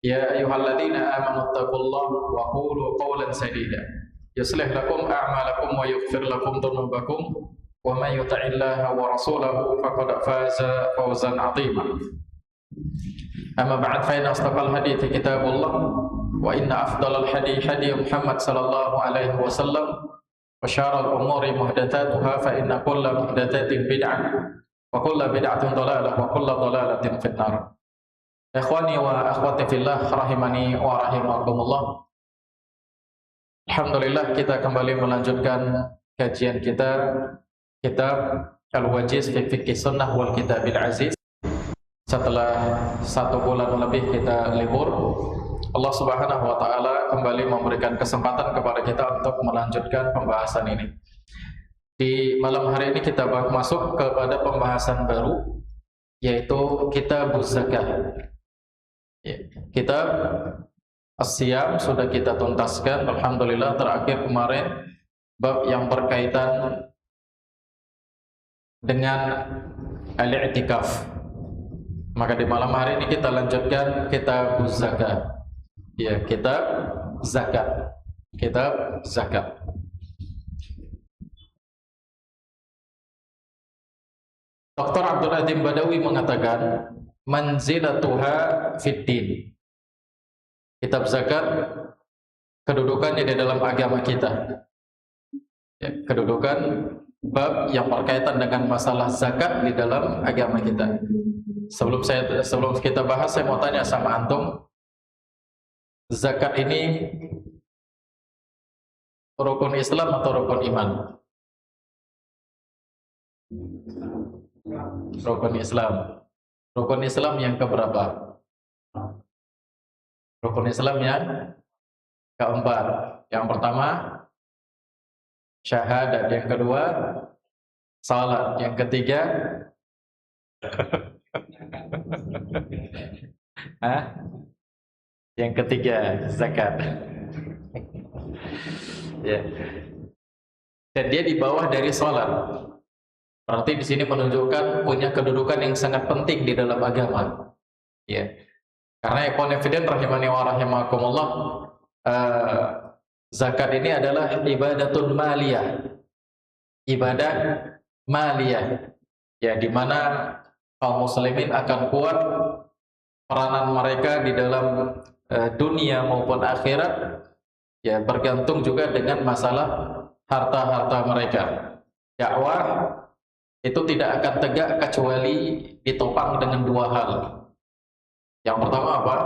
يا أيها الذين آمنوا اتقوا الله وقولوا قولا سديدا يصلح لكم أعمالكم ويغفر لكم ذنوبكم ومن يطع الله ورسوله فقد فاز فوزا عظيما أما بعد فإن أصدق الحديث كتاب الله وإن أفضل الحديث هدي محمد صلى الله عليه وسلم وشر الأمور محدثاتها فإن كل محدثة بدعة وكل بدعة ضلالة وكل ضلالة في النار. Ikhwani wa akhwati fillah rahimani wa rahimakumullah. Alhamdulillah kita kembali melanjutkan kajian kita kitab Al-Wajiz fi Fiqh Sunnah wal Kitabil Aziz. Setelah 1 bulan lebih kita libur, Allah Subhanahu wa taala kembali memberikan kesempatan kepada kita untuk melanjutkan pembahasan ini. Di malam hari ini kita masuk kepada pembahasan baru, yaitu Kitab Zakat. Ya, kitab As-Siyam sudah kita tuntaskan, alhamdulillah. Terakhir kemarin bab yang berkaitan dengan al-i'tikaf. Maka di malam hari ini kita lanjutkan kitab zakat. Ya, kitab zakat. Kitab zakat. Dr. Abdul Adim Badawi mengatakan manzilatuha fid din. Kitab zakat kedudukannya di dalam agama kita. Ya, kedudukan bab yang berkaitan dengan masalah zakat di dalam agama kita. Sebelum kita bahas, saya mau tanya sama antum, zakat ini rukun Islam atau rukun iman? Rukun Islam. Rukun Islam yang keberapa? Rukun Islam yang keempat. Yang pertama syahadat, yang kedua salat, yang ketiga yang ketiga zakat. Ya. Dan dia di bawah dari salat. Berarti di sini menunjukkan punya kedudukan yang sangat penting di dalam agama. Ya. Karena ikhwan fillah rahimani wa rahimakumullah, zakat ini adalah ibadatun maliyah. Ibadah maliyah. Ya, di mana kaum muslimin akan kuat peranan mereka di dalam dunia maupun akhirat, ya, bergantung juga dengan masalah harta-harta mereka. Dakwah itu tidak akan tegak kecuali ditopang dengan 2 hal. Yang pertama apa?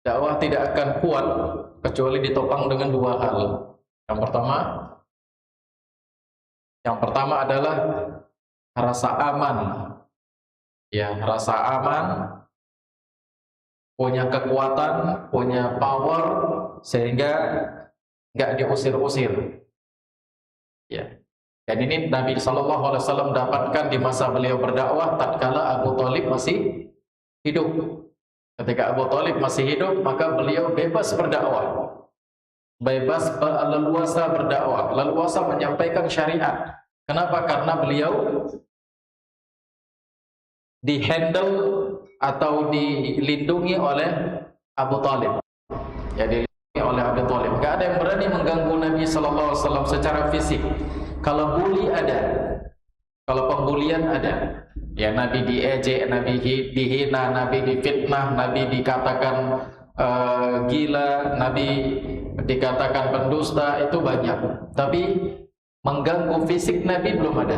Dakwah tidak akan kuat kecuali ditopang dengan 2 hal. Yang pertama adalah rasa aman. Ya, rasa aman, punya kekuatan, punya power, sehingga nggak diusir-usir. Ya. Dan ini Nabi SAW dapatkan di masa beliau berdakwah tatkala Abu Thalib masih hidup. Ketika Abu Thalib masih hidup, maka beliau bebas berdakwah, bebas leluasa berdakwah, leluasa menyampaikan syariat. Kenapa? Karena beliau dihandle atau dilindungi oleh Abu Thalib. Ya, dilindungi oleh Abu Thalib. Gak ada yang berani mengganggu Nabi SAW secara fisik. Kalau bully ada, kalau pembulian ada, ya, Nabi diejek, Nabi dihina, Nabi difitnah, Nabi dikatakan gila, Nabi dikatakan pendusta, itu banyak. Tapi mengganggu fisik Nabi belum ada.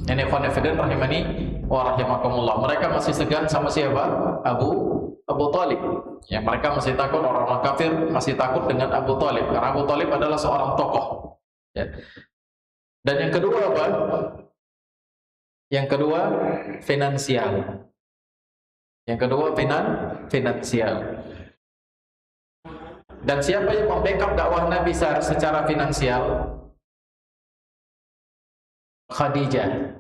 Ini khonifidin rahimani wa rahimakumullah. Mereka masih segan sama siapa? Abu Thalib. Ya, mereka masih takut, orang-orang kafir masih takut dengan Abu Thalib, karena Abu Thalib adalah seorang tokoh. Ya. Dan yang kedua apa? Yang kedua finansial. Yang kedua finansial. Dan siapa yang membackup dakwah Nabi secara finansial? Khadijah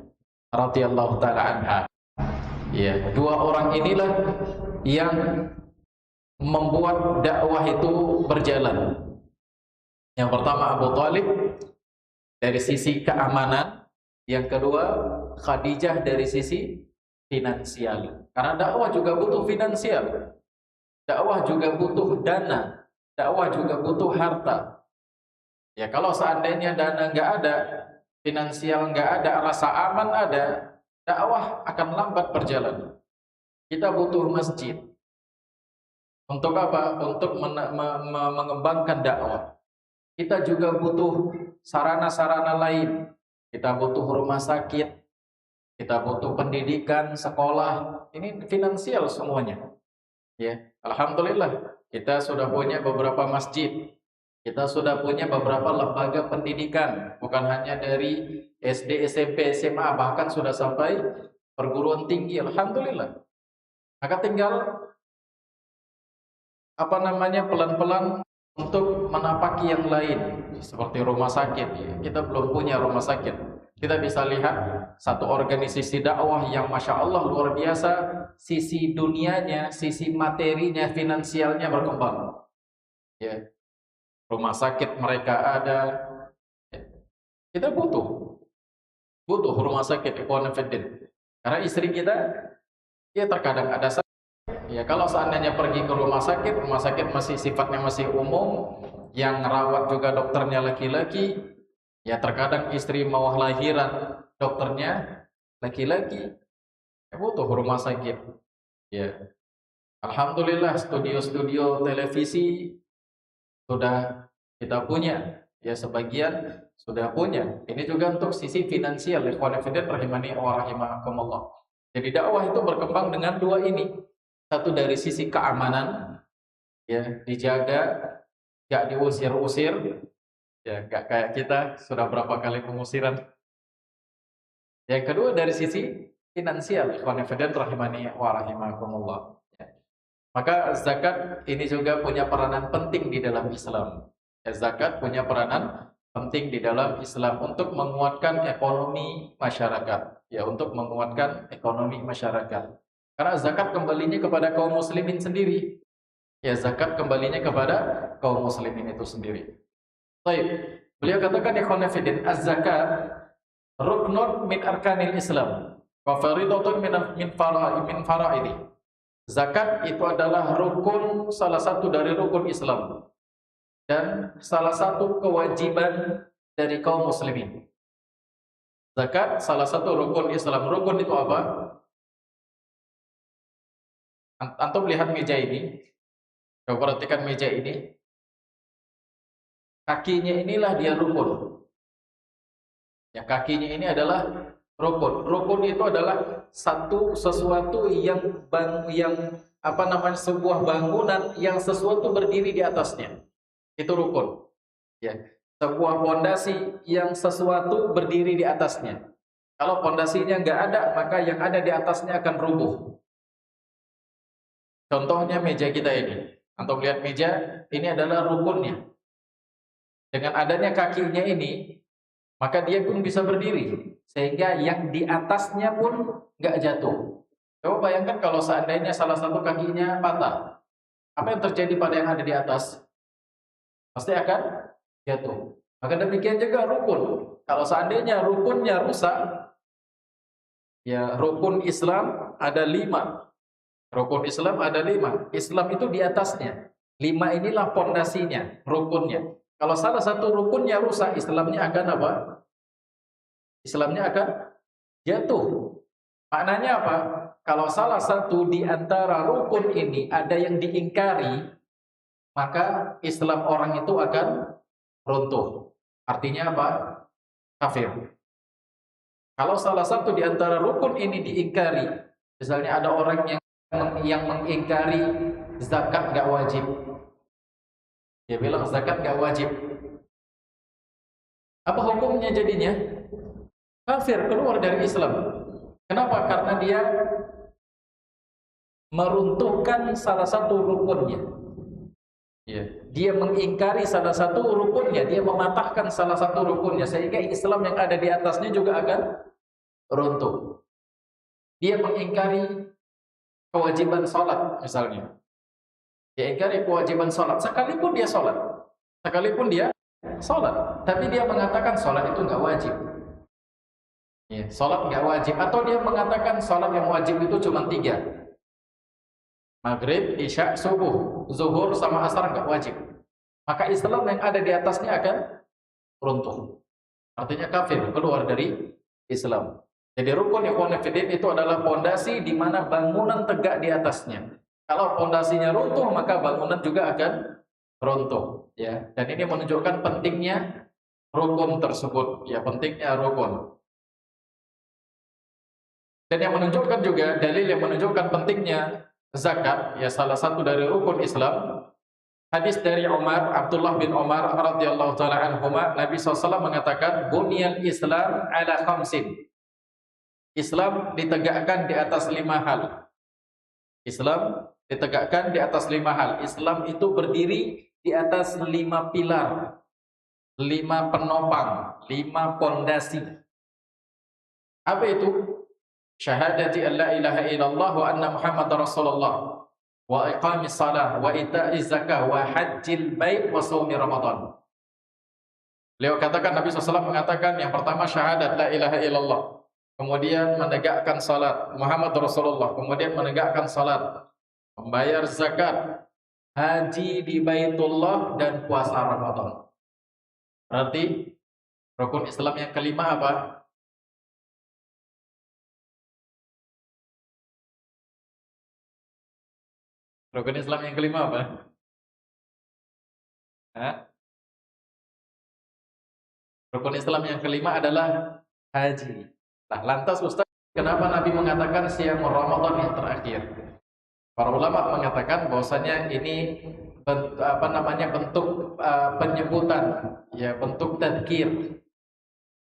radhiyallahu taala anha. Ya, 2 orang inilah yang membuat dakwah itu berjalan. Yang pertama Abu Thalib dari sisi keamanan, yang kedua Khadijah dari sisi finansial. Karena dakwah juga butuh finansial. Dakwah juga butuh dana. Dakwah juga butuh harta. Ya kalau seandainya dana nggak ada, finansial nggak ada, rasa aman ada, dakwah akan lambat berjalan. Kita butuh masjid. Untuk apa? Untuk mengembangkan dakwah. Kita juga butuh sarana-sarana lain. Kita butuh rumah sakit, kita butuh pendidikan, sekolah. Ini finansial semuanya. Ya, alhamdulillah kita sudah punya beberapa masjid. Kita sudah punya beberapa lembaga pendidikan, bukan hanya dari SD, SMP, SMA, bahkan sudah sampai perguruan tinggi. Alhamdulillah. Maka tinggal pelan-pelan untuk menapaki yang lain, seperti rumah sakit. Kita belum punya rumah sakit. Kita bisa lihat satu organisasi dakwah yang Masya Allah luar biasa, sisi dunianya, sisi materinya, finansialnya berkembang. Ya, rumah sakit mereka ada. Kita butuh rumah sakit, ikhwan fillah. Karena istri kita, ya terkadang ada sakit. Ya kalau seandainya pergi ke rumah sakit masih sifatnya masih umum, yang rawat juga dokternya laki-laki, ya terkadang istri mau lahiran, dokternya laki-laki, ya butuh rumah sakit. Ya, alhamdulillah studio-studio televisi sudah kita punya, ya sebagian sudah punya. Ini juga untuk sisi finansial, ikhwan fillah rahimani wa rahimakumullah. Jadi dakwah itu berkembang dengan dua ini. Satu dari sisi keamanan, ya dijaga, gak diusir-usir, ya gak kayak kita sudah berapa kali pengusiran. Yang kedua dari sisi finansial, ikhwan fillah rahimani wa rahimakumullah. Ya. Maka zakat ini juga punya peranan penting di dalam Islam. Ya, zakat punya peranan penting di dalam Islam untuk menguatkan ekonomi masyarakat, ya untuk menguatkan ekonomi masyarakat. Karena zakat kembalinya kepada kaum muslimin sendiri. Ya, zakat kembalinya kepada kaum muslimin itu sendiri. Baik, beliau katakan ikhwan fillah, az-zakat ruknun min arkanil Islam wa faridatun min fara'idi. Zakat itu adalah rukun, salah satu dari rukun Islam dan salah satu kewajiban dari kaum muslimin. Zakat salah satu rukun Islam. Rukun itu apa? Antum lihat meja ini, coba perhatikan meja ini, kakinya inilah dia rukun. Ya, kakinya ini adalah rukun. Rukun itu adalah sesuatu yang sebuah bangunan yang sesuatu berdiri di atasnya. Itu rukun. Ya, sebuah pondasi yang sesuatu berdiri di atasnya. Kalau pondasinya nggak ada, maka yang ada di atasnya akan rubuh. Contohnya meja kita ini. Antum lihat meja, ini adalah rukunnya. Dengan adanya kakinya ini, maka dia pun bisa berdiri. Sehingga yang di atasnya pun nggak jatuh. Coba bayangkan kalau seandainya salah satu kakinya patah. Apa yang terjadi pada yang ada di atas? Pasti akan jatuh. Maka demikian juga rukun. Kalau seandainya rukunnya rusak, ya rukun Islam ada 5. Rukun Islam ada 5. Islam itu di atasnya. 5 inilah pondasinya, rukunnya. Kalau salah satu rukunnya rusak, Islamnya akan apa? Islamnya akan jatuh. Maknanya apa? Kalau salah satu di antara rukun ini ada yang diingkari, maka Islam orang itu akan runtuh. Artinya apa? Kafir. Kalau salah satu di antara rukun ini diingkari, misalnya ada orang yang mengingkari zakat gak wajib. Dia bilang zakat gak wajib. Apa hukumnya jadinya? Kafir, keluar dari Islam. Kenapa? Karena dia meruntuhkan salah satu rukunnya. Ya. Dia mengingkari salah satu rukunnya, dia mematahkan salah satu rukunnya, sehingga Islam yang ada di atasnya juga akan runtuh. Dia mengingkari kewajiban sholat misalnya. Dia ingkari kewajiban sholat, sekalipun dia sholat. Sekalipun dia sholat, tapi dia mengatakan sholat itu nggak wajib. Ya, sholat nggak wajib, atau dia mengatakan sholat yang wajib itu cuma 3. Maghrib, Isya, Subuh, Zuhur sama Asar nggak wajib. Maka Islam yang ada di atasnya akan runtuh. Artinya kafir, keluar dari Islam. Jadi rukun ikhwan fillah itu adalah pondasi di mana bangunan tegak di atasnya. Kalau pondasinya runtuh, maka bangunan juga akan runtuh. Ya, dan ini menunjukkan pentingnya rukun tersebut. Ya, pentingnya rukun. Dan yang menunjukkan juga, dalil yang menunjukkan pentingnya zakat, ya salah satu dari rukun Islam, hadis dari Abdullah bin Umar radhiyallahu taala anhuma, Nabi SAW mengatakan, "Bunyal Islam ala khamsin." Islam ditegakkan di atas 5 hal. Islam ditegakkan di atas 5 hal. Islam itu berdiri di atas 5 pilar, 5 penopang, 5 pondasi. Apa itu? Syahadati an la ilaha illallah wa anna Muhammadar Rasulullah, wa iqamis salah, wa ita'iz zakah, wa hajjil bait, wa shaumi Ramadan. Beliau katakan, Nabi SAW mengatakan, yang pertama syahadat la ilaha illallah, kemudian menegakkan salat, Muhammad Rasulullah, kemudian menegakkan salat, membayar zakat, haji di Baitullah, dan puasa Ramadan. Berarti rukun Islam yang kelima apa? Rukun Islam yang kelima apa? Hah? Rukun Islam yang kelima adalah haji. Nah, lantas Ustaz, kenapa Nabi mengatakan siang Ramadan yang terakhir? Para ulama mengatakan bahwasanya ini bentuk penyebutan, ya, bentuk tadzkir,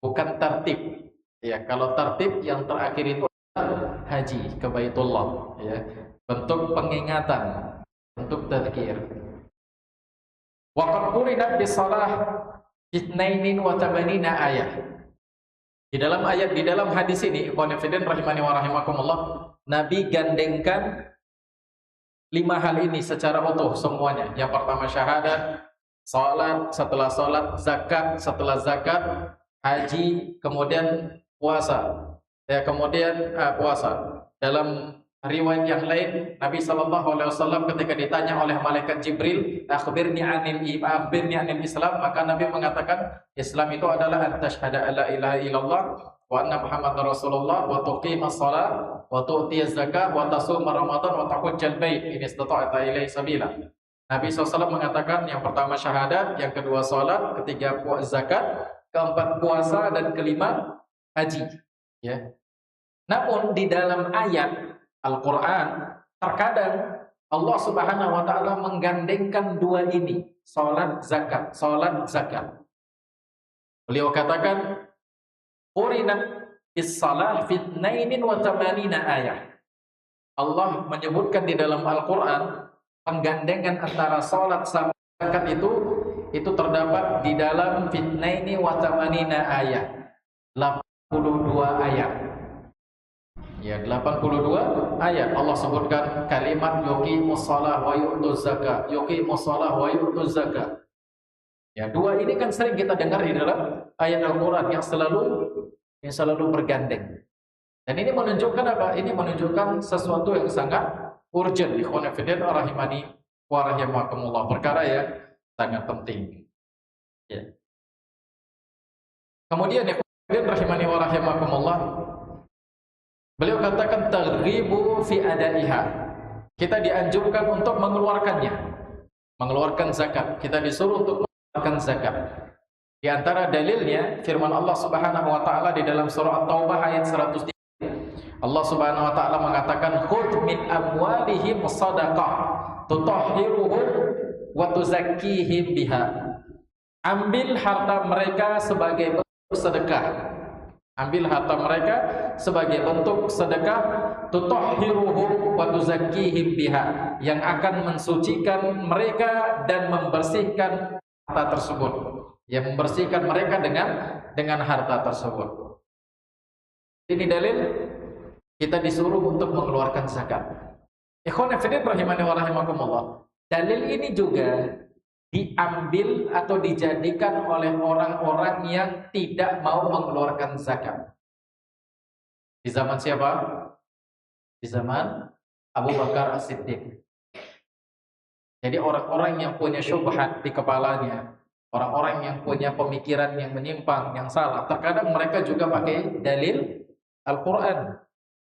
bukan tartib. Ya, kalau tartib yang terakhir itu adalah haji ke Baitullah, ya. Bentuk pengingatan, bentuk tadzkir. Wa qad qurinat bis shalah 82 ayat. Di dalam hadis ini, ikhwan fillah rahimani wa rahimakumullah, Nabi gandengkan 5 hal ini secara utuh semuanya. Yang pertama syahadat, salat, setelah salat zakat, setelah zakat haji, kemudian puasa. Ya, kemudian puasa. Dalam riwayat yang lain, Nabi SAW ketika ditanya oleh malaikat Jibril, akhbirni anil Islam, maka Nabi mengatakan Islam itu adalah an tashhada alla ilaha illallah wa anna Muhammadar Rasulullah, wa tuqimas shalah, wa tu'tiyaz zakah, wa tasuma Ramadan, wa tahujjal bait in istata'ta ilaihi sabila. Nabi SAW mengatakan yang pertama syahadat, yang kedua salat, ketiga zakat, keempat puasa, dan kelima haji. Ya. Namun di dalam ayat Al-Quran, terkadang Allah Subhanahu wa ta'ala menggandengkan 2 ini, salat zakat, salat zakat. Beliau katakan, "Qurinat is-salah fi 82 ayat." Allah menyebutkan di dalam Al-Quran penggandengan antara salat sama zakat itu terdapat di dalam fi 82 ayat. 82 ayat. Ya, 82 ayat Allah sebutkan kalimat yuqimus shalah wa yu'tuz zakah, yuqimus shalah wa yu'tuz zakah. Ya, 2 ini kan sering kita dengar di dalam ayat Al-Qur'an yang selalu bergandeng. Dan ini menunjukkan apa? Ini menunjukkan sesuatu yang sangat urgent, ikhwan fillah rahimani wa rahimakumullah, perkara yang sangat penting. Ya. Kemudian ikhwan fillah rahimani wa rahimakumullah, beliau katakan targhibu fi adaiha. Kita dianjurkan untuk mengeluarkannya. Mengeluarkan zakat. Kita disuruh untuk mengeluarkan zakat. Di antara dalilnya firman Allah Subhanahu wa taala di dalam surah At-Taubah ayat 103. Allah Subhanahu wa taala mengatakan khudh min amwalihim shadaqah tutahhiruhum wa tuzakkihim biha. Ambil harta mereka sebagai bentuk sedekah. Ambil harta mereka sebagai bentuk sedekah, tutahhiruhum wa tuzakkihim biha, yang akan mensucikan mereka dan membersihkan harta tersebut. Yang membersihkan mereka dengan harta tersebut. Ini dalil kita disuruh untuk mengeluarkan zakat. Ikhwan fillah rahimani wa rahimakumullah. Dalil ini juga diambil atau dijadikan oleh orang-orang yang tidak mau mengeluarkan zakat. Di zaman siapa? Di zaman Abu Bakar As-Siddiq. Jadi orang-orang yang punya syubhat di kepalanya, orang-orang yang punya pemikiran yang menyimpang, yang salah, terkadang mereka juga pakai dalil Al-Quran.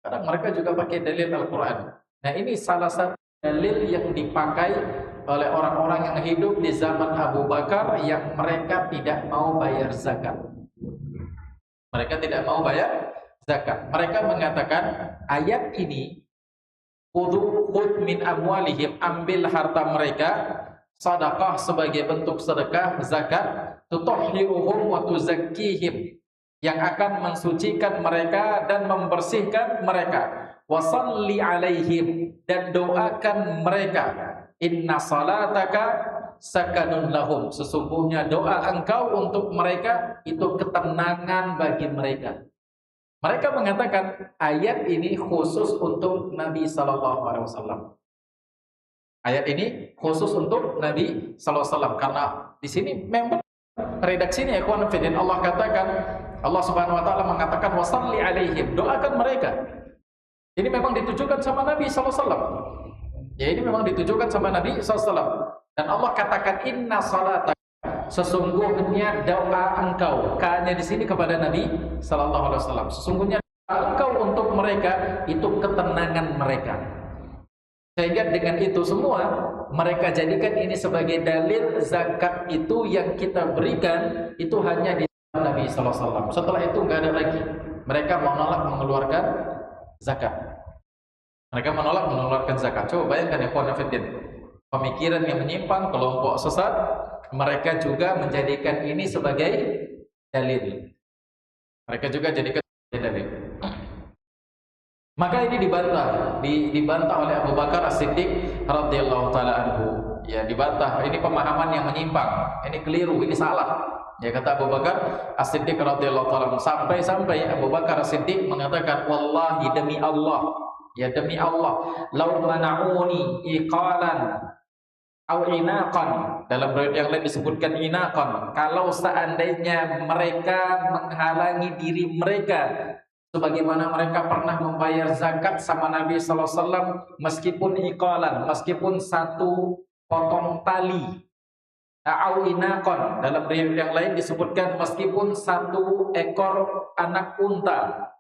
Kadang mereka juga pakai dalil Al-Quran. Nah, ini salah satu dalil yang dipakai oleh orang-orang yang hidup di zaman Abu Bakar yang mereka tidak mau bayar zakat. Mereka tidak mau bayar zakat. Mereka mengatakan ayat ini, khudh min amwalihim, ambil harta mereka, sedekah sebagai bentuk sedekah, zakat, tutahhiruhum wa tuzakkihim, yang akan mensucikan mereka dan membersihkan mereka. Wasalli alaihim, dan doakan mereka. Inna salataka sakanun lahum, sesungguhnya doa engkau untuk mereka itu ketenangan bagi mereka. Mereka mengatakan ayat ini khusus untuk Nabi sallallahu alaihi wasallam. Ayat ini khusus untuk Nabi sallallahu alaihi wasallam karena di sini memang redaksinya ikhwan fillah, Allah katakan, Allah Subhanahu wa taala mengatakan wasalli alaihim, doakan mereka. Ini memang ditujukan sama Nabi sallallahu alaihi wasallam. Ya, ini memang ditujukan sama Nabi sallallahu alaihi wasallam. Dan Allah katakan inna salata, sesungguhnya doa engkau, kanya di sini kepada Nabi sallallahu alaihi wasallam. Sesungguhnya doa engkau untuk mereka itu ketenangan mereka. Sehingga dengan itu semua mereka jadikan ini sebagai dalil zakat itu yang kita berikan itu hanya di Nabi sallallahu alaihi wasallam. Setelah itu enggak ada lagi. Mereka menolak mengeluarkan zakat. Mereka mengeluarkan zakat. Coba bayangkan ya, pemikiran yang menyimpang, kelompok sesat, mereka juga menjadikan ini sebagai dalil. Mereka juga jadikan sebagai dalil. Maka ini dibantah oleh Abu Bakar As-Siddiq radhiyallahu taala anhu. Ya, dibantah. Ini pemahaman yang menyimpang. Ini keliru, ini salah. Ya, kata Abu Bakar As-Siddiq radhiyallahu taala, sampai Abu Bakar As-Siddiq mengatakan, wallahi, demi Allah, ya demi Allah, lau mana'uni iqalan au inaqan, dalam riwayat yang lain disebutkan inaqan, kalau seandainya mereka menghalangi diri mereka sebagaimana mereka pernah membayar zakat sama Nabi sallallahu alaihi wasallam, meskipun iqalan, meskipun satu potong tali, au inaqan, dalam riwayat yang lain disebutkan meskipun satu ekor anak unta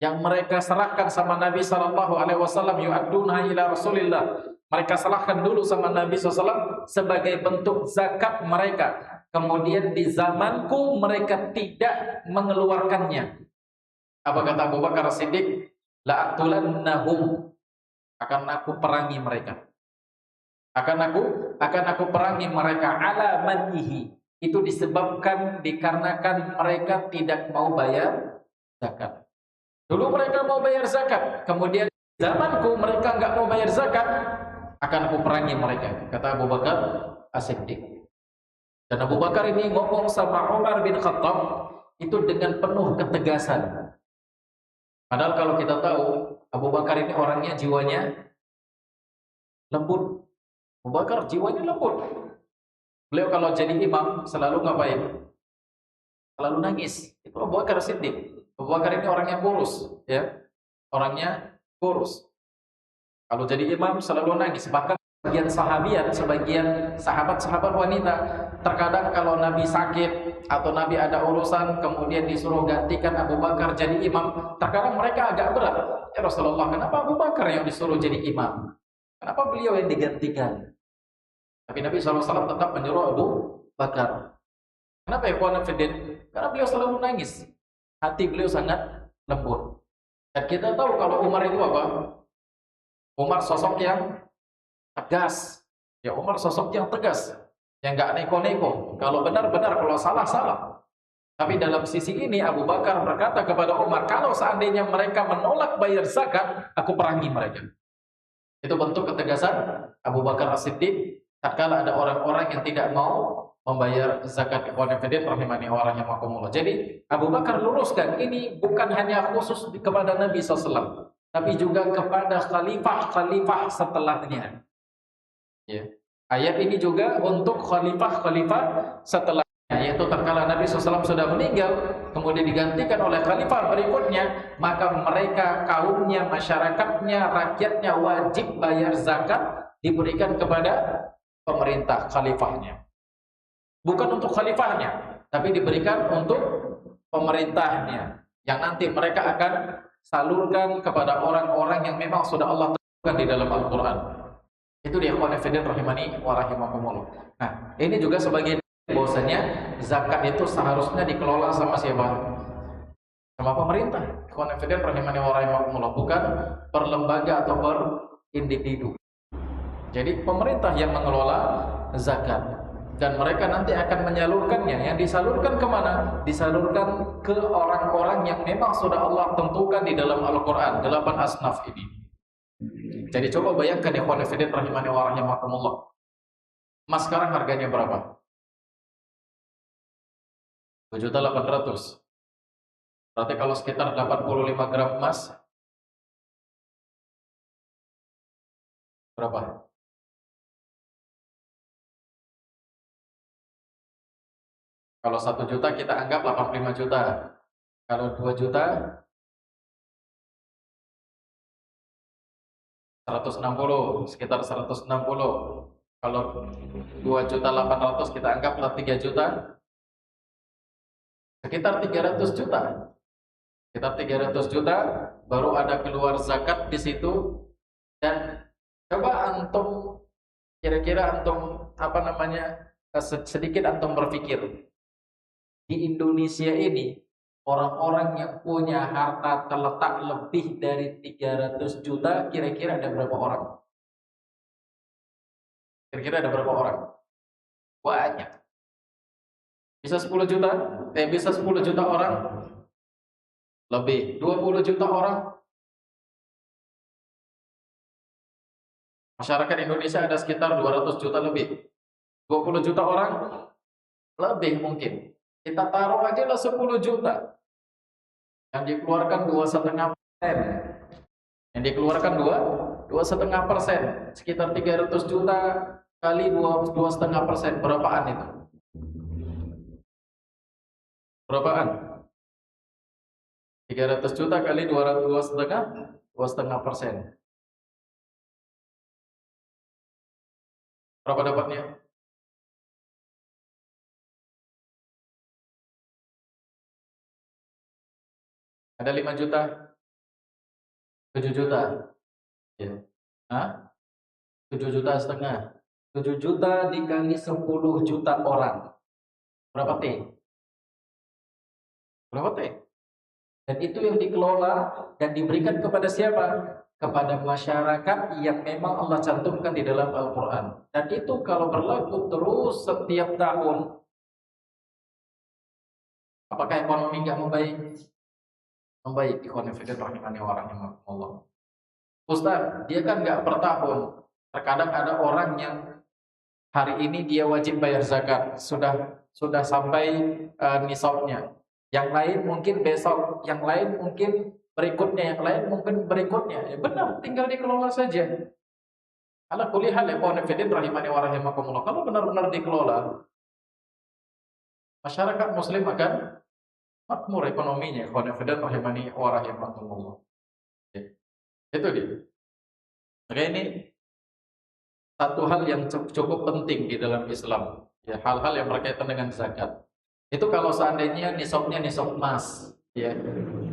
yang mereka serahkan sama Nabi sallallahu alaihi wasallam, yu'adduna ila Rasulillah, mereka serahkan dulu sama Nabi SAW sebagai bentuk zakat mereka. Kemudian di zamanku mereka tidak mengeluarkannya. Apa kata Abu Bakar As-Siddiq? La'atulannahum, akan aku perangi mereka. Akan aku perangi mereka ala manihi. Itu disebabkan dikarenakan mereka tidak mau bayar zakat. Dulu mereka mau bayar zakat, kemudian zamanku mereka nggak mau bayar zakat, akan aku perangi mereka, kata Abu Bakar As-Siddiq. Dan Abu Bakar ini ngomong sama Umar bin Khattab itu dengan penuh ketegasan. Padahal kalau kita tahu Abu Bakar ini orangnya jiwanya lembut. Abu Bakar jiwanya lembut. Beliau kalau jadi imam selalu ngapain? Selalu nangis. Itu Abu Bakar As-Siddiq. Abu Bakar ini orangnya kurus, ya, orangnya kurus. Kalau jadi imam selalu nangis. Bahkan sebagian sahabat-sahabat wanita, terkadang kalau Nabi sakit atau Nabi ada urusan, kemudian disuruh gantikan Abu Bakar jadi imam, terkadang mereka agak berat. Ya Rasulullah, kenapa Abu Bakar yang disuruh jadi imam? Kenapa beliau yang digantikan? Tapi Nabi SAW tetap menyuruh Abu Bakar. Kenapa ya Ikhwan Fiddin? Karena beliau selalu nangis. Hati beliau sangat lembut. Dan kita tahu kalau Umar itu apa? Umar sosok yang tegas. Ya, Umar sosok yang tegas, yang nggak neko-neko. Kalau benar-benar, kalau salah-salah. Tapi dalam sisi ini Abu Bakar berkata kepada Umar, kalau seandainya mereka menolak bayar zakat, aku perangi mereka. Itu bentuk ketegasan Abu Bakar As-Siddiq tatkala ada orang-orang yang tidak mau membayar zakat. Ikhwan fillah rahimani wa rahimakumullah. Jadi Abu Bakar luruskan ini bukan hanya khusus kepada Nabi SAW, tapi juga kepada khalifah-khalifah setelahnya. Ya. Ayat ini juga untuk khalifah-khalifah setelahnya, yaitu tatkala Nabi SAW sudah meninggal, kemudian digantikan oleh khalifah berikutnya, maka mereka, kaumnya, masyarakatnya, rakyatnya wajib bayar zakat, diberikan kepada pemerintah, khalifahnya. Bukan untuk khalifahnya, tapi diberikan untuk pemerintahnya, yang nanti mereka akan salurkan kepada orang-orang yang memang sudah Allah tentukan di dalam Al-Quran. Itu dia ikhwan fillah rahimani wa rahimakumullah. Nah, ini juga sebagai bahwasanya zakat itu seharusnya dikelola sama siapa? Sama pemerintah. Ikhwan fillah rahimani wa rahimakumullah, bukan per lembaga atau per individu. Jadi pemerintah yang mengelola zakat, dan mereka nanti akan menyalurkannya. Yang disalurkan kemana? Disalurkan ke orang-orang yang memang sudah Allah tentukan di dalam Al-Quran, 8 asnaf ini. Jadi coba bayangkan ikhwan fillah rahimani wa rahimakumullah, emas sekarang harganya berapa? 2.800.000. Berarti kalau sekitar 85 gram emas berapa? Kalau 1 juta kita anggap 85 juta. Kalau 2 juta 160, sekitar 160. Kalau 2.800.000 kita anggaplah 3 juta, sekitar 300 juta. Sekitar 300 juta baru ada keluar zakat di situ. Dan coba antum, kira-kira antum sedikit antum berpikir, di Indonesia ini orang-orang yang punya harta terletak lebih dari 300 juta, kira-kira ada berapa orang? Kira-kira ada berapa orang? Banyak. Bisa 10 juta? Bisa 10 juta orang? Lebih. 20 juta orang? Masyarakat Indonesia ada sekitar 200 juta lebih. 20 juta orang? Lebih mungkin. Kita taruh aja lah 10 juta. Yang dikeluarkan 2,5%. Yang dikeluarkan 2,5%. Sekitar 300 juta kali 2,5%. Berapaan itu? Berapaan? 300 juta kali 2,5%. Berapa dapatnya? Ada 5 juta? 7 juta? Ya. Hah? 7 juta setengah. 7 juta dikali 10 juta orang. Berapa T? Berapa T? Dan itu yang dikelola dan diberikan kepada siapa? Kepada masyarakat yang memang Allah cantumkan di dalam Al-Quran. Dan itu kalau berlaku terus setiap tahun, apakah ekonomi nggak membaik? Membaik. Ikhwan fillah rahimani wa rahimakumullah. Ustaz, dia kan nggak per tahun. Terkadang ada orang yang hari ini dia wajib bayar zakat, sudah sampai nisabnya. Yang lain mungkin besok, yang lain mungkin berikutnya, yang lain mungkin berikutnya. Ya benar, tinggal dikelola saja. Ala kulli hal ikhwan fillah rahimani wa rahimakumullah. Kalau benar-benar dikelola, masyarakat muslim akan makmur ekonominya, ikhwan fillah rahimani wa rahimakumullah. Itu dia. Maka ini satu hal yang cukup penting di dalam Islam, ya, hal-hal yang berkaitan dengan zakat. Itu kalau seandainya nisabnya nisab emas, ya,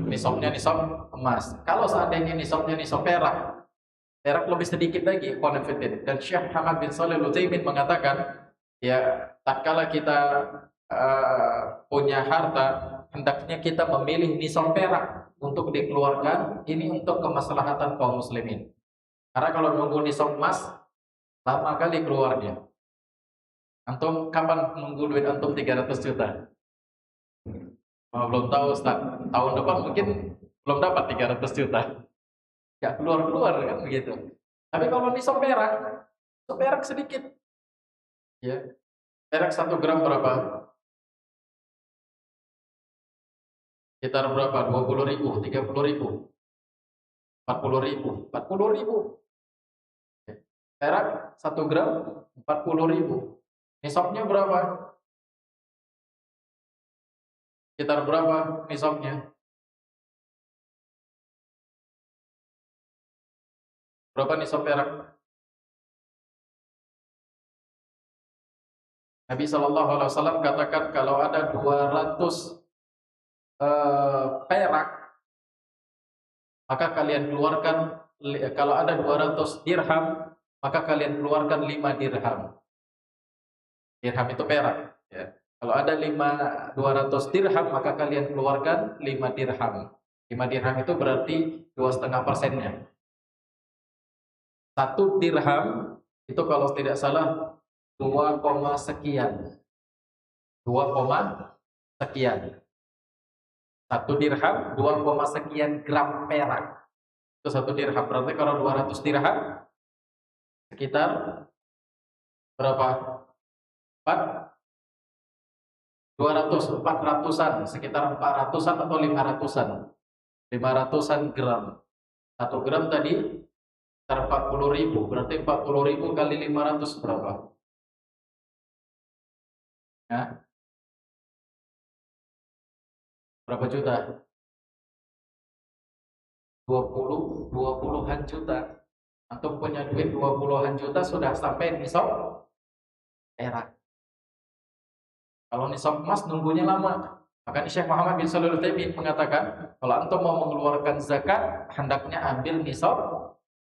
nisabnya nisab emas. Kalau seandainya nisabnya nisab perak, perak lebih sedikit lagi, ikhwan fillah. Dan Syekh Muhammad bin Shalih Al-Utsaimin mengatakan, ya, tatkala kita punya harta, hendaknya kita memilih nisab perak untuk dikeluarkan, ini untuk kemaslahatan kaum muslimin. Karena kalau nunggu nisab emas, lama kali keluarnya. Antum kapan nunggu duit antum 300 juta? Belum tahu Ustaz. Tahun depan mungkin belum dapat 300 juta. Gak keluar-keluar kan begitu. Tapi kalau nisab perak sedikit. Ya. Perak 1 gram berapa? Sekitar berapa? 20.000, 30.000, 40.000, 40.000. Perak 1 gram 40.000. Nisabnya berapa? Sekitar berapa nisabnya? Berapa nisab perak? Nabi Shallallahu Alaihi Wasallam katakan kalau ada 200 perak, maka kalian keluarkan, kalau ada 200 dirham, maka kalian keluarkan 5 dirham. Dirham itu perak, ya. Kalau ada 200 dirham, maka kalian keluarkan 5 dirham. 5 dirham itu berarti 2,5%-nya. 1 dirham itu kalau tidak salah 2, sekian. 2, sekian. 1 dirham 2, sekian gram perak. Itu 1 dirham. Berarti kalau 200 dirham sekitar berapa? 400-an, sekitar 400-an atau 500-an. 500-an gram. 1 gram tadi sekitar 40.000, berarti 40.000 kali 500 berapa? Ya. Berapa juta? 20-an juta. Atau punya duit 20-an juta sudah sampai nisab perak. Kalau nisab emas nunggunya lama. Maka Syekh Muhammad bin Shalih Al-Utsaimin mengatakan, kalau antum mau mengeluarkan zakat, hendaknya ambil nisab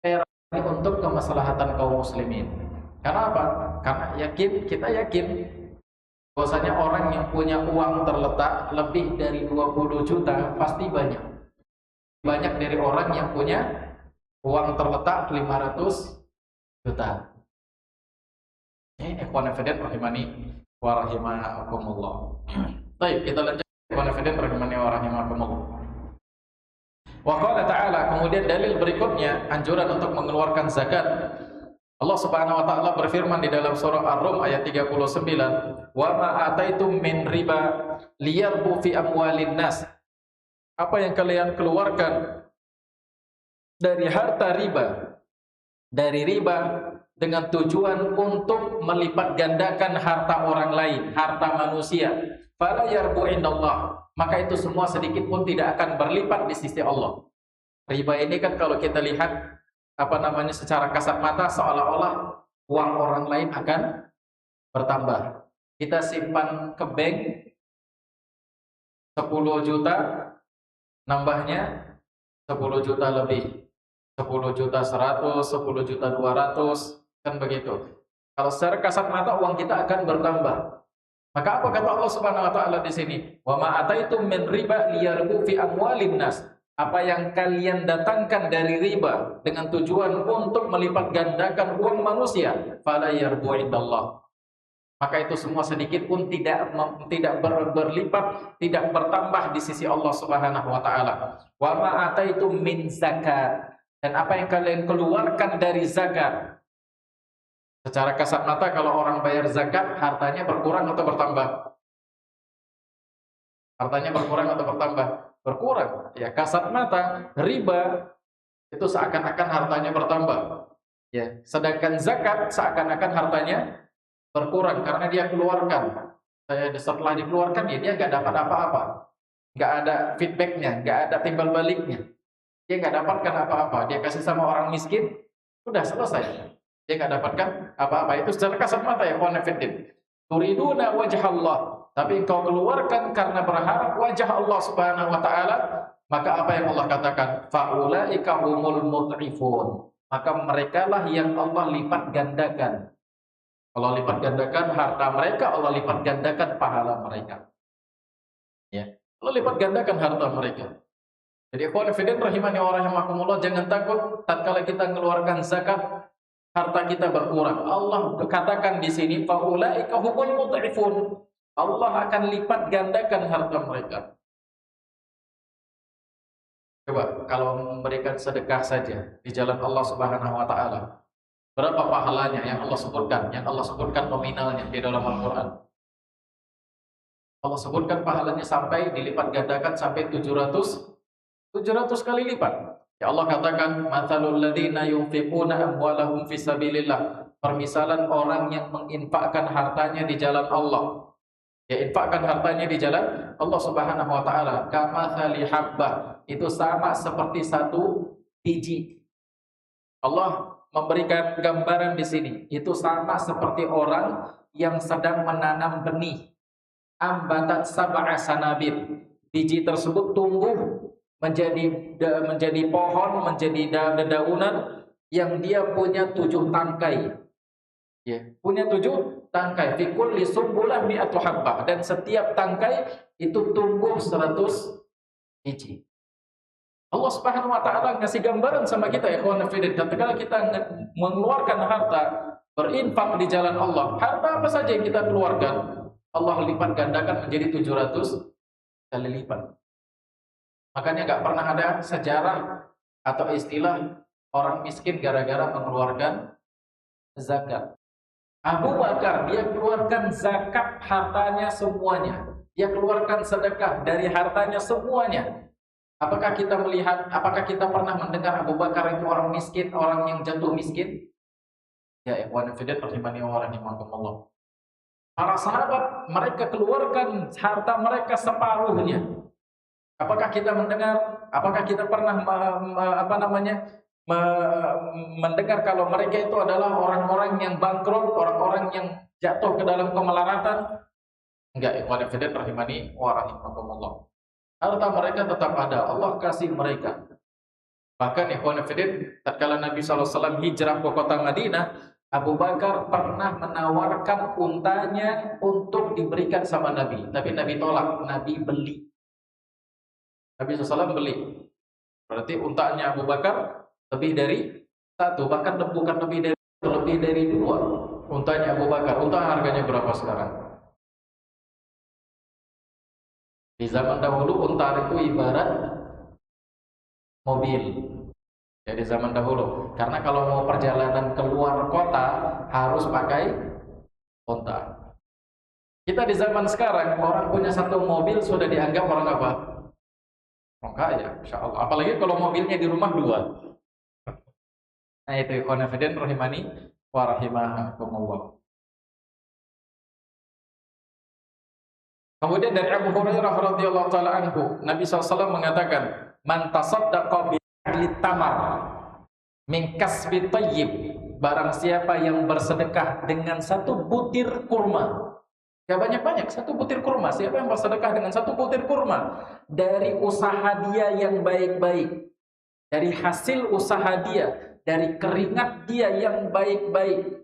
perak ini untuk kemaslahatan kaum muslimin. Karena apa? Karena kita yakin bahwasanya orang yang punya uang terletak lebih dari 20 juta pasti banyak. Banyak dari orang yang punya uang terletak 500 juta. Ini ikhwan fillah rahimani wa rahimakumullah. Baik, kita lanjut ikhwan fillah rahimani wa rahimakumullah. Wa qala ta'ala, kemudian dalil berikutnya anjuran untuk mengeluarkan zakat. Allah Subhanahu wa taala berfirman di dalam surah Ar-Rum ayat 39, "Wa ma ataitum min riba liyarbu fi amwalin nas." Apa yang kalian keluarkan dari harta riba, dari riba dengan tujuan untuk melipat gandakan harta orang lain, harta manusia, fala yarbu indallah, maka itu semua sedikit pun tidak akan berlipat di sisi Allah. Riba ini kan kalau kita lihat secara kasat mata seolah-olah uang orang lain akan bertambah. Kita simpan ke bank 10 juta, nambahnya 10 juta lebih, 10 juta 100, 10 juta 200, kan begitu. Kalau secara kasat mata uang kita akan bertambah. Maka apa kata Allah Subhanahu wa taala di sini? Wa ma ataitum min riba liyarbu fi amwalin nas. Apa yang kalian datangkan dari riba dengan tujuan untuk melipat gandakan uang manusia, fala yarbu indallah. Maka itu semua sedikit pun tidak berlipat, tidak bertambah di sisi Allah Subhanahu wa taala. Wa ma ataitum min zakat, dan apa yang kalian keluarkan dari zakat. Secara kasat mata kalau orang bayar zakat, hartanya berkurang atau bertambah? Hartanya berkurang atau bertambah? Berkurang. Ya, kasat mata riba itu seakan-akan hartanya bertambah. Ya, sedangkan zakat seakan-akan hartanya berkurang karena dia keluarkan. Setelah dikeluarkan dia nggak dapat apa-apa, nggak ada feedbacknya, nggak ada timbal baliknya. Dia nggak dapatkan apa-apa. Dia kasih sama orang miskin, sudah selesai. Dia nggak dapatkan apa-apa. Itu secara kasat mata ya, konfident. Turiduna wajah Allah. Tapi engkau keluarkan karena berharap wajah Allah Subhanahu wa taala, maka apa yang Allah katakan? Faulaika humul mud'ifun. Maka merekalah yang Allah lipat gandakan. Allah lipat gandakan harta mereka, Allah lipat gandakan pahala mereka. Ya, Allah lipat gandakan harta mereka. Jadi confident rahimani wa rahimakumullah, jangan takut tatkala kita mengeluarkan zakat harta kita berkurang. Allah katakan di sini faulaika humul mud'ifun. Allah akan lipat gandakan harta mereka. Coba kalau memberikan sedekah saja di jalan Allah Subhanahu wa taala, berapa pahalanya yang Allah sebutkan? Yang Allah sebutkan nominalnya di dalam Al-Qur'an. Allah sebutkan pahalanya sampai dilipat gandakan sampai 700 kali lipat. Ya Allah katakan, "Matsalul ladzina yunfiquna amwalahum fisabilillah." Permisalan orang yang menginfakkan hartanya di jalan Allah. Dia infakkan hartanya di jalan Allah Subhanahu wa taala. Kamatsali habbah, itu sama seperti satu biji. Allah memberikan gambaran di sini. Itu sama seperti orang yang sedang menanam benih. Ambatat sab'a sanabil. Biji tersebut tumbuh menjadi pohon, menjadi dedaunan yang dia punya 7 tangkai. Ya, punya 7 tangkai. Fi kulli sumbulah mi'atu habbah, dan setiap tangkai itu tumbuh 100 biji. Allah Subhanahu wa taala ngasih gambaran sama kita ya, kawan fillah, ketika kita mengeluarkan harta, berinfak di jalan Allah, harta apa saja yang kita keluarkan, Allah lipat gandakan menjadi 700 kali lipat. Makanya nggak pernah ada sejarah atau istilah orang miskin gara-gara mengeluarkan zakat. Abu Bakar, dia keluarkan zakat hartanya semuanya. Dia keluarkan sedekah dari hartanya semuanya. Apakah kita melihat, apakah kita pernah mendengar Abu Bakar itu orang miskin, orang yang jatuh miskin? Ya, ikhwan fillah rahimani wa rahimakumullah. Para sahabat, mereka keluarkan harta mereka separuhnya. Apakah kita mendengar, apakah kita pernah mendengar kalau mereka itu adalah orang-orang yang bangkrut, orang-orang yang jatuh ke dalam kemelaratan? Enggak, ikhwan fillah rahimani wa rahimakumullah. Harta mereka tetap ada, Allah kasih mereka. Bahkan ikhwan fillah, tatkala Nabi SAW hijrah ke kota Madinah, Abu Bakar pernah menawarkan untanya untuk diberikan sama Nabi. Tapi Nabi tolak, Nabi beli. Nabi SAW beli. Berarti untanya Abu Bakar lebih dari 1, bahkan bukan lebih dari 2. Untanya Abu Bakar. Unta harganya berapa sekarang? Di zaman dahulu unta itu ibarat mobil. Ya, di zaman dahulu. Karena kalau mau perjalanan keluar kota harus pakai unta. Kita di zaman sekarang, orang punya 1 mobil sudah dianggap orang apa? Orang kaya, insya Allah. Apalagi kalau mobilnya di rumah 2. Nah itu ikhwan fillah rahimani wa rahimakumullah. Kemudian dari Abu Hurairah radhiyallahu taala anhu, Nabi SAW mengatakan, "Man tasaddaqa bi ahli tamar min kasbi thayyib." Barang siapa yang bersedekah dengan 1 butir kurma. Ya banyak-banyak, 1 butir kurma. Siapa yang bersedekah dengan 1 butir kurma dari usaha dia yang baik-baik, dari hasil usaha dia, dari keringat dia yang baik-baik.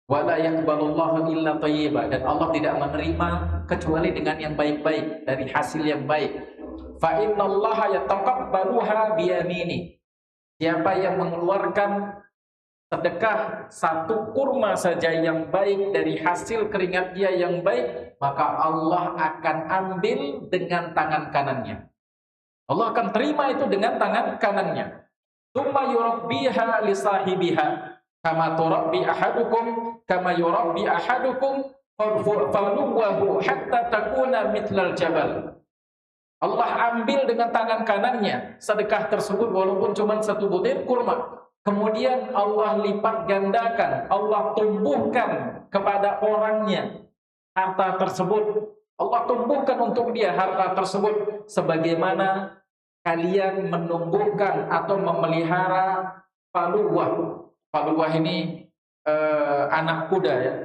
Wala yaqbalullahu illa thayyiba, dan Allah tidak menerima kecuali dengan yang baik-baik, dari hasil yang baik. Fa innallaha yataqabbaluha biyamini. Siapa yang mengeluarkan sedekah 1 kurma saja yang baik dari hasil keringat dia yang baik, maka Allah akan ambil dengan tangan kanannya. Allah akan terima itu dengan tangan kanannya. Tsumma yurabbiha li sahibiha kama turabbi ahadukum kama yurabbi ahadukum faluwahu hatta takuna mithlal jabal. Allah ambil dengan tangan kanannya sedekah tersebut walaupun cuma 1 butir kurma. Kemudian Allah lipat gandakan, Allah tumbuhkan kepada orangnya harta tersebut. Allah tumbuhkan untuk dia harta tersebut sebagaimana kalian menumbuhkan atau memelihara paluwah. Paluwah ini anak kuda ya.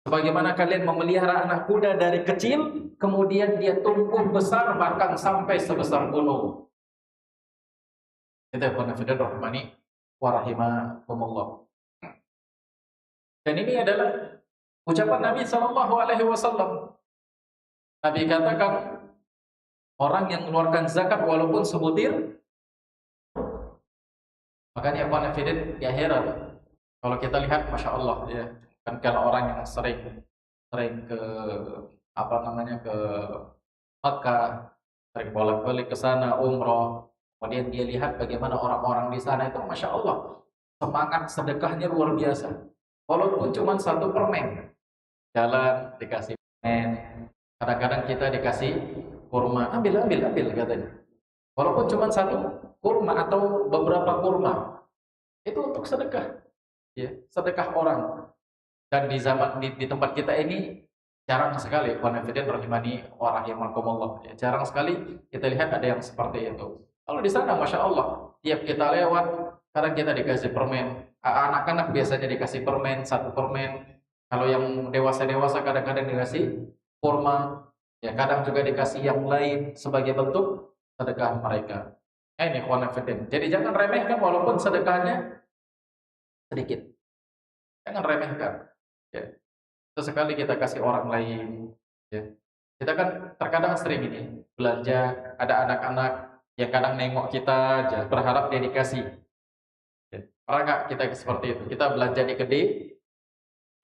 Sebagaimana kalian memelihara anak kuda dari kecil, kemudian dia tumbuh besar bahkan sampai sebesar gunung. Itu ikhwan fillah rahimani wa rahimakumullah. Dan ini adalah ucapan Nabi SAW. Nabi katakan, orang yang mengeluarkan zakat walaupun sebutir. Makanya ikhwan fillah ya heran. Kalau kita lihat, masya Allah ya, kan kalau orang yang sering ke ke Makkah, sering bolak-balik ke sana umroh, kemudian dia lihat bagaimana orang-orang di sana itu, masya Allah, semangat sedekahnya luar biasa. Walaupun cuma 1 permen, jalan dikasih permen, kadang-kadang kita dikasih kurma, ambil katanya. Walaupun cuma 1 kurma atau beberapa kurma, itu untuk sedekah. Ya, sedekah orang. Dan di tempat kita ini Jarang sekali, konfiden rahimani wa rahimakumullah. Ya, jarang sekali kita lihat ada yang seperti itu. Kalau di sana, masya Allah, tiap kita lewat, kadang kita dikasih permen. Anak-anak biasanya dikasih permen, satu permen. Kalau yang dewasa-dewasa kadang-kadang dikasih kurma. Ya, kadang juga dikasih yang lain sebagai bentuk sedekah mereka. Ini konfiden. Jadi jangan remehkan walaupun sedekahnya sedikit. Jangan remehkan. Ya. Sesekali kita kasih orang lain, ya. Kita kan terkadang sering ini belanja, ada anak-anak yang kadang nengok kita aja berharap dia dikasih, ya. Pernah nggak kita seperti itu? Kita belanja di gede,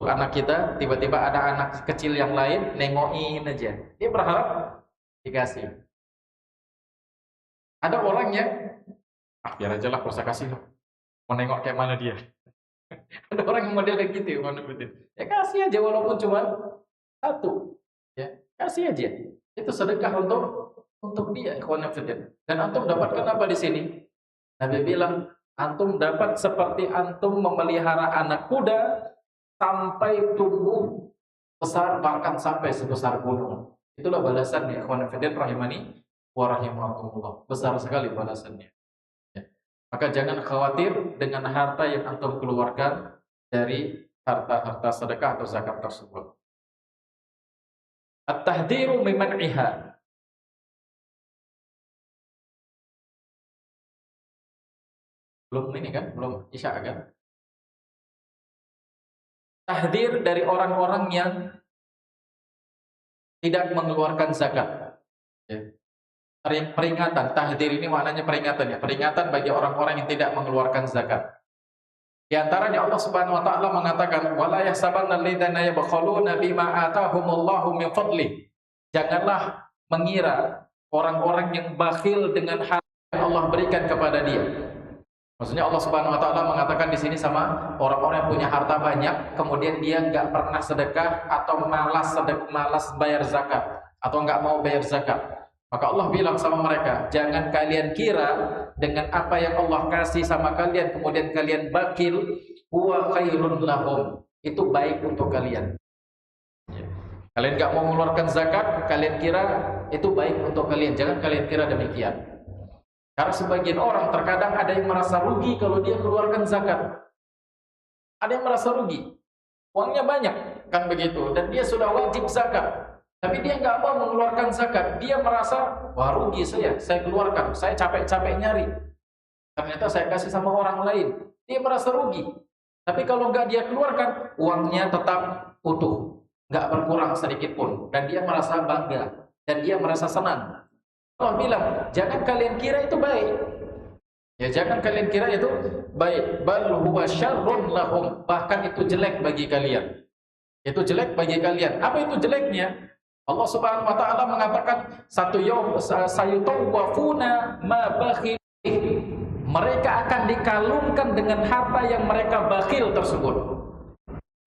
anak kita tiba-tiba ada anak kecil yang lain nengokin aja, dia berharap dikasih. Ada orang yang biar aja lah, usah kasih lah, mau nengok kayak mana dia. Ada orang yang model kayak gitu, ya kasih aja walaupun cuma satu, ya kasih aja. Itu sedekah untuk dia, ikhwanafidin. Dan antum dapatkan apa di sini? Nabi bilang, antum dapat seperti antum memelihara anak kuda sampai tumbuh besar, bahkan sampai sebesar gunung. Itulah balasannya, ikhwanafidin rahimani wa rahimakumullah. Besar sekali balasannya. Maka jangan khawatir dengan harta yang antum keluarkan dari harta-harta sedekah atau zakat tersebut. At-tahdhiru miman'iha. Belum ini kan? Belum isya kan? Tahdzir dari orang-orang yang tidak mengeluarkan zakat. Ya. Peringatan, tahdzir ini maknanya peringatan, ya, peringatan bagi orang-orang yang tidak mengeluarkan zakat. Di antaranya Allah Subhanahu wa taala mengatakan, "Wala yahsabanna alladziina yabkhaluna bima ataahumullahu min fadli." Janganlah mengira orang-orang yang bakhil dengan harta yang Allah berikan kepada dia. Maksudnya Allah Subhanahu wa taala mengatakan di sini sama orang-orang yang punya harta banyak, kemudian dia nggak pernah sedekah atau malas bayar zakat atau nggak mau bayar zakat. Maka Allah bilang sama mereka, jangan kalian kira dengan apa yang Allah kasih sama kalian, kemudian kalian bakil, huwa khairun lahum. Itu baik untuk kalian. Kalian gak mau mengeluarkan zakat, kalian kira itu baik untuk kalian. Jangan kalian kira demikian. Karena sebagian orang terkadang ada yang merasa rugi kalau dia keluarkan zakat. Ada yang merasa rugi. Uangnya banyak, kan begitu. Dan dia sudah wajib zakat. Tapi dia nggak mau mengeluarkan zakat. Dia merasa, wah rugi saya keluarkan. Saya capek-capek nyari. Ternyata saya kasih sama orang lain. Dia merasa rugi. Tapi kalau nggak dia keluarkan, uangnya tetap utuh. Nggak berkurang sedikit pun. Dan dia merasa bangga. Dan dia merasa senang. Allah bilang, jangan kalian kira itu baik. Ya jangan kalian kira itu baik. Bal huwa syarrun lahum. Bahkan itu jelek bagi kalian. Itu jelek bagi kalian. Apa itu jeleknya? Allah Subhanahu wa taala mengatakan satu yaum sayutawwafuna ma bakhil. Mereka akan dikalungkan dengan harta yang mereka bakhil tersebut.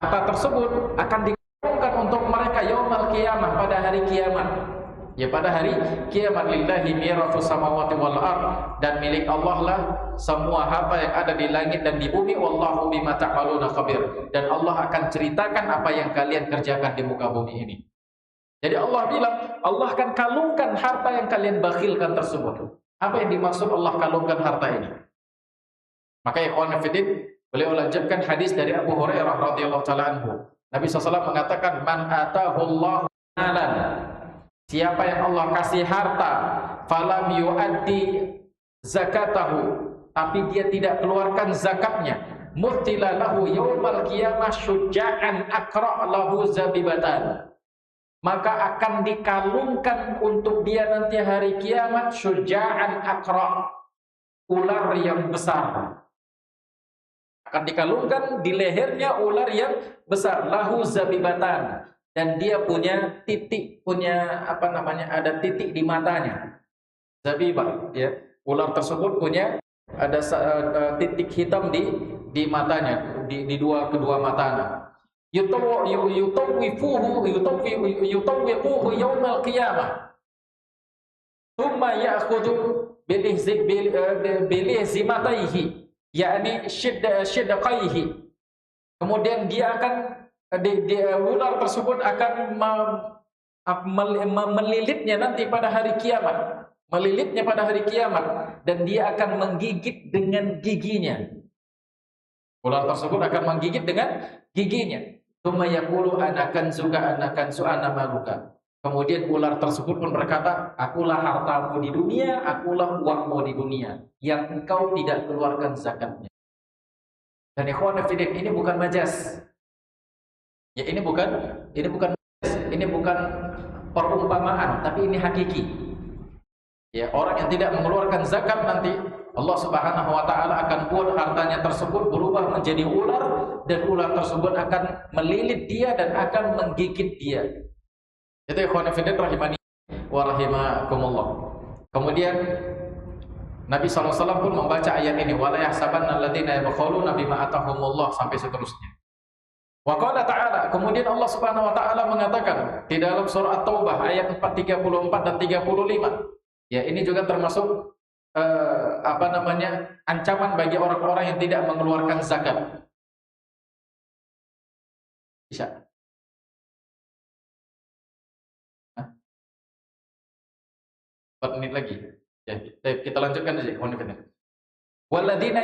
Harta tersebut akan dikalungkan untuk mereka yaumul qiyamah, pada hari kiamat. Ya pada hari kiamat, lillahi mirathus samawati wal ard, dan milik Allah lah semua harta yang ada di langit dan di bumi. Wallahu bima ta'maluna khabir. Dan Allah akan ceritakan apa yang kalian kerjakan di muka bumi ini. Jadi Allah bilang, Allah akan kalungkan harta yang kalian bakhilkan tersebut. Apa yang dimaksud Allah kalungkan harta ini? Maka ikhwan fillah, beliau lanjutkan hadis dari Abu Hurairah radhiyallahu taala anhu. Nabi SAW mengatakan, man atahullahu malan. Siapa yang Allah kasih harta, falam yuaddi zakatahu, tapi dia tidak keluarkan zakatnya, murtila lahu yaumal qiyamah syuja'an aqra' lahu zabibatan. Maka akan dikalungkan untuk dia nanti hari kiamat syuja'an aqra', ular yang besar. Akan dikalungkan di lehernya ular yang besar, lahu zabibatan, dan dia punya titik, punya apa namanya, ada titik di matanya. Zabibah, ya. Ular tersebut punya ada titik hitam di matanya, di kedua matanya. Yutawwifuhu yaumal qiyamah. Thumma ya'khudhu bilihzimatayhi, yakni shiddaqaihi. Kemudian dia akan ular tersebut akan melilitnya nanti pada hari kiamat. Melilitnya pada hari kiamat. Dan dia akan menggigit dengan giginya. Ular tersebut akan menggigit dengan giginya. Tsumma yaqulu ana kanzuka ana maluka. Kemudian ular tersebut pun berkata, akulah hartamu di dunia, akulah uangmu di dunia, yang engkau tidak keluarkan zakatnya. Dan ikhwan fillah, ini bukan majas. Ya, ini bukan majas, ini bukan perumpamaan, tapi ini hakiki. Ya, orang yang tidak mengeluarkan zakat nanti Allah Subhanahu wa taala akan buat hartanya tersebut berubah menjadi ular, dan ular tersebut akan melilit dia dan akan menggigit dia. Itu ikhwan fillah rahimani wa rahimakumullah. Kemudian Nabi SAW pun membaca ayat ini, wala yahsabanna alladziina yabkhuluna bima atahumullah, sampai seterusnya. Wa qala ta'ala, kemudian Allah Subhanahu wa taala mengatakan di dalam surah At-Taubah ayat 34 dan 35. Ya, ini juga termasuk ancaman bagi orang-orang yang tidak mengeluarkan zakat. Bisa. 4 menit lagi. Ya, kita lanjutkan aja. Walladzina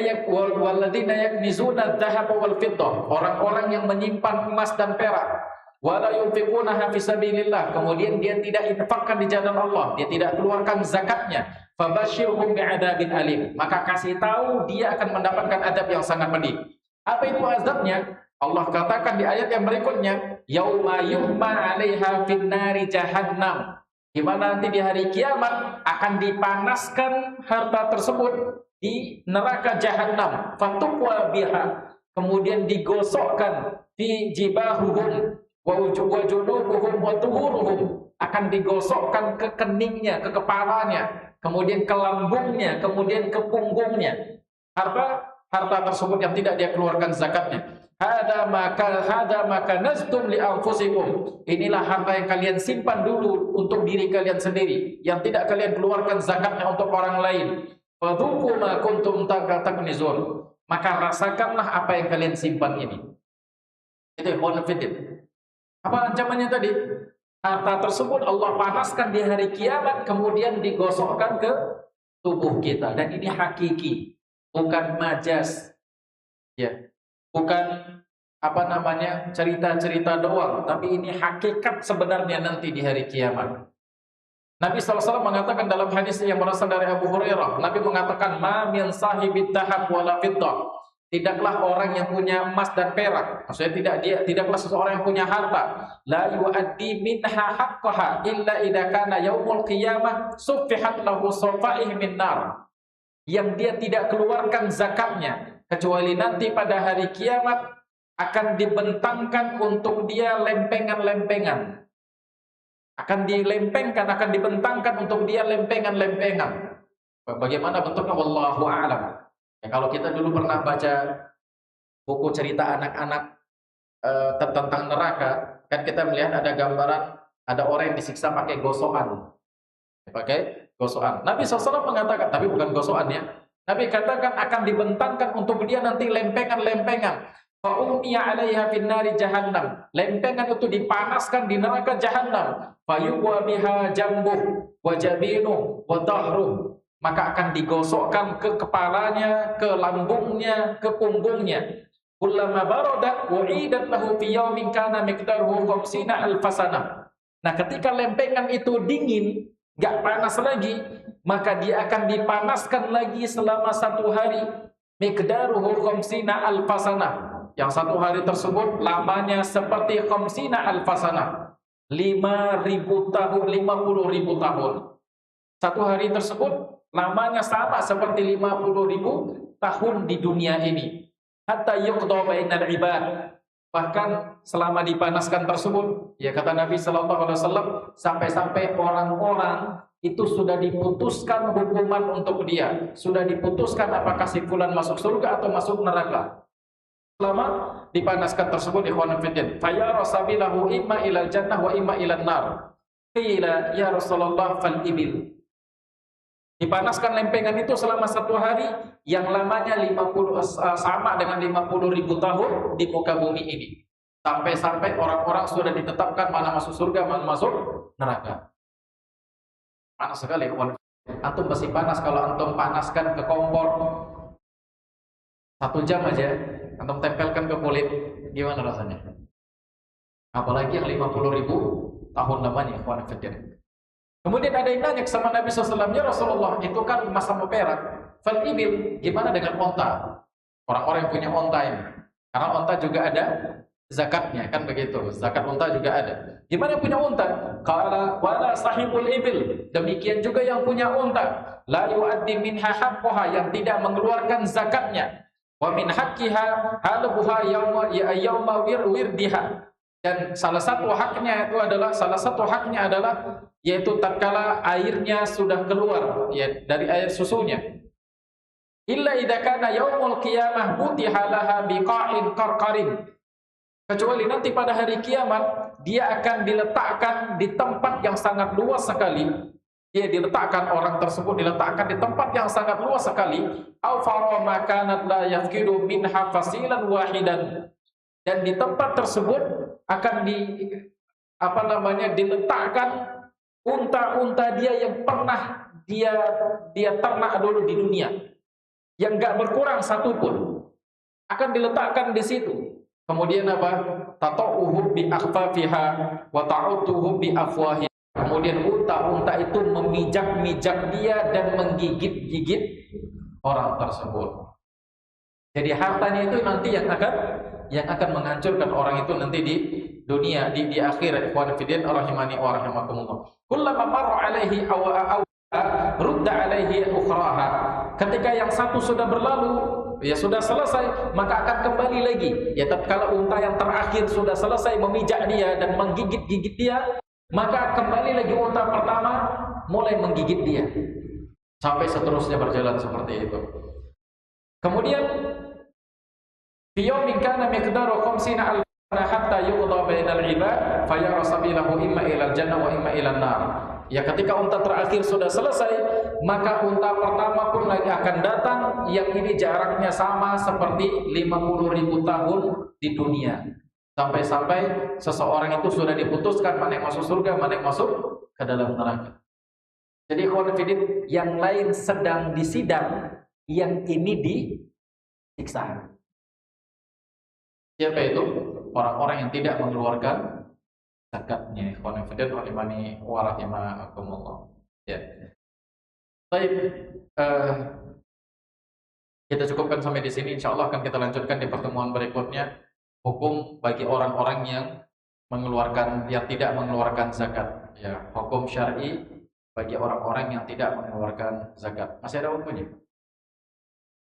yaknizuna adh-dhahaba wal fiddah, orang-orang yang menyimpan emas dan perak, wala yunfiqunaha fi sabilillah, kemudian dia tidak infakkan di jalan Allah, dia tidak keluarkan zakatnya, fabashshirhum bi'adzabin alim, maka kasih tahu dia akan mendapatkan adab yang sangat pedih. Apa itu azabnya? Allah katakan di ayat yang berikutnya, yauma yuhma 'alaiha fin nari jahannam, di mana nanti di hari kiamat akan dipanaskan harta tersebut di neraka jahanam, fatuqwa biha, kemudian digosokkan fi jibahuhum wa junubuhum wa tuhuruhum, akan digosokkan ke keningnya, ke kepalanya, kemudian ke lambungnya, kemudian ke punggungnya, harta tersebut yang tidak dia keluarkan zakatnya. Hada maka naztum li anfusikum, inilah harta yang kalian simpan dulu untuk diri kalian sendiri, yang tidak kalian keluarkan zakatnya untuk orang lain. Fadhuqu ma kuntum taknizun, maka rasakanlah apa yang kalian simpan ini. Itu ikhwan fillah. Apa ancamannya tadi? Harta tersebut Allah panaskan di hari kiamat, kemudian digosokkan ke tubuh kita, dan ini hakiki, bukan majas. Ya. Bukan cerita-cerita doang, tapi ini hakikat sebenarnya nanti di hari kiamat. Nabi SAW mengatakan dalam hadis yang berasal dari Abu Hurairah, Nabi mengatakan, ma min sahibid dhahab wala fiddah, tidaklah orang yang punya emas dan perak, maksudnya tidaklah seseorang yang punya harta, la yu'addi minha haqqaha illa idza kana yaumul qiyamah suffihat lahu safaih min nar, yang dia tidak keluarkan zakatnya kecuali nanti pada hari kiamat akan dibentangkan untuk dia lempengan-lempengan. Akan dibentangkan untuk dia lempengan-lempengan. Bagaimana bentuknya? Wallahu a'lam. Ya, kalau kita dulu pernah baca buku cerita anak-anak tentang neraka, kan kita melihat ada gambaran, ada orang yang disiksa pakai gosokan. Nabi SAW mengatakan, tapi bukan gosokan ya. Nabi katakan akan dibentangkan untuk dia nanti lempengan-lempengan. Fa'umiya 'alaiha fin nari jahannam. Lempengan itu dipanaskan di neraka jahannam. Fayuwa biha jambuh wa jabinuh wa dhahruh. Maka akan digosokkan ke kepalanya, ke lambungnya, ke punggungnya. Kullama baradat u'idat lahu fi yaumin kana miqdaruhu 50 alfasanah. Nah, ketika lempengan itu dingin, gak panas lagi, maka dia akan dipanaskan lagi selama 1 hari. Miqdaruhu 50 alfasanah, yang 1 hari tersebut lamanya seperti 50 alfasanah, 5.000 tahun, 50.000 tahun. 1 hari tersebut lamanya sama seperti 50.000 tahun di dunia ini. Hatta yuqda bainal ibad, bahkan selama dipanaskan tersebut, ya kata Nabi SAW, sampai-sampai orang-orang itu sudah diputuskan hukuman untuk dia, sudah diputuskan apakah si fulan masuk surga atau masuk neraka. Selama dipanaskan tersebut, ikhwan fillah, fayara sabilahu imma ilal jannah wa imma ilan nar. Qila ya Rasulullah fal ibil. Dipanaskan lempengan itu selama 1 hari yang lamanya sama dengan 50.000 tahun di muka bumi ini. Sampai-sampai orang-orang sudah ditetapkan mana masuk surga, mana masuk neraka. Panas sekali. Antum masih panas kalau antum panaskan ke kompor 1 jam aja, antum tempelkan ke kulit, gimana rasanya? Apalagi yang 50.000 tahun lamanya, ikhwan fillah. Kemudian ada yang nanya sama Nabi SAW, ya Rasulullah, itu kan emas sama perak. Fal ibil, gimana dengan onta? Orang-orang yang punya onta ini. Karena onta juga ada zakatnya, kan begitu. Zakat onta juga ada. Gimana yang punya onta? Qala wala sahibul ibil. Demikian juga yang punya onta. La yu'addi minha haqqaha, yang tidak mengeluarkan zakatnya. Wa min haqqiha halbuha yawma wirdiha. Dan salah satu haknya adalah yaitu tatkala airnya sudah keluar ya dari air susunya. Illa idza kana yaumul qiyamah butiha laha biqa'in qarqarin. Kecuali nanti pada hari kiamat dia akan diletakkan di tempat yang sangat luas sekali. Orang tersebut diletakkan di tempat yang sangat luas sekali. Au fara makanat la yafqidu minha fasilan wahidan. Dan di tempat tersebut akan diletakkan unta-unta dia yang pernah dia ternak dulu di dunia, yang enggak berkurang satupun, akan diletakkan di situ. Kemudian tatauhu bi akhfafiha wa ta'utuhu bi afwahi. Kemudian unta-unta itu memijak-mijak dia dan menggigit-gigit orang tersebut. Jadi hartanya itu nanti yang akan menghancurkan orang itu nanti di dunia, di akhirat. Ikhwan fillah rahimani wa rahimakumullah. Kullama marra alaihi aw rudda alaihi ukhraha. Ketika yang satu sudah berlalu, ya sudah selesai, maka akan kembali lagi. Ya tatkala unta yang terakhir sudah selesai memijak dia dan menggigit-gigit dia, maka kembali lagi unta pertama mulai menggigit dia. Sampai seterusnya berjalan seperti itu. Kemudian fi yaumin kana miqdaru 50 hatta yuqda bainal ibad fayara sabilahu imma ilal jannah wa imma ilan nar. Ya ketika unta terakhir sudah selesai, maka unta pertama pun lagi akan datang, yang ini jaraknya sama seperti 50.000 tahun di dunia. Sampai-sampai seseorang itu sudah diputuskan mana yang masuk surga, mana yang masuk ke dalam neraka. Jadi khawatirin, yang lain sedang disidang, yang ini disiksa. Siapa itu? Orang-orang yang tidak mengeluarkan zakatnya. Khawatirin rahimani wa rahimakumullah. Ya. Baik, kita cukupkan sampai di sini. Insyaallah akan kita lanjutkan di pertemuan berikutnya. Hukum bagi orang-orang yang tidak mengeluarkan zakat. Ya, hukum syar'i bagi orang-orang yang tidak mengeluarkan zakat. Masih ada hukumnya?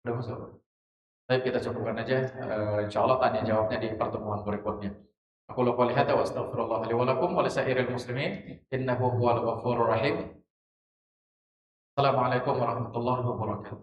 Sudah masuk. Baik, kita cukupkan aja. Insyaallah tanya jawabnya di pertemuan berikutnya. Aku qouli hadza wa astaghfirullah li wa lakum wa lisairil muslimin innahu huwal ghafurur rahim. Assalamualaikum warahmatullahi wabarakatuh.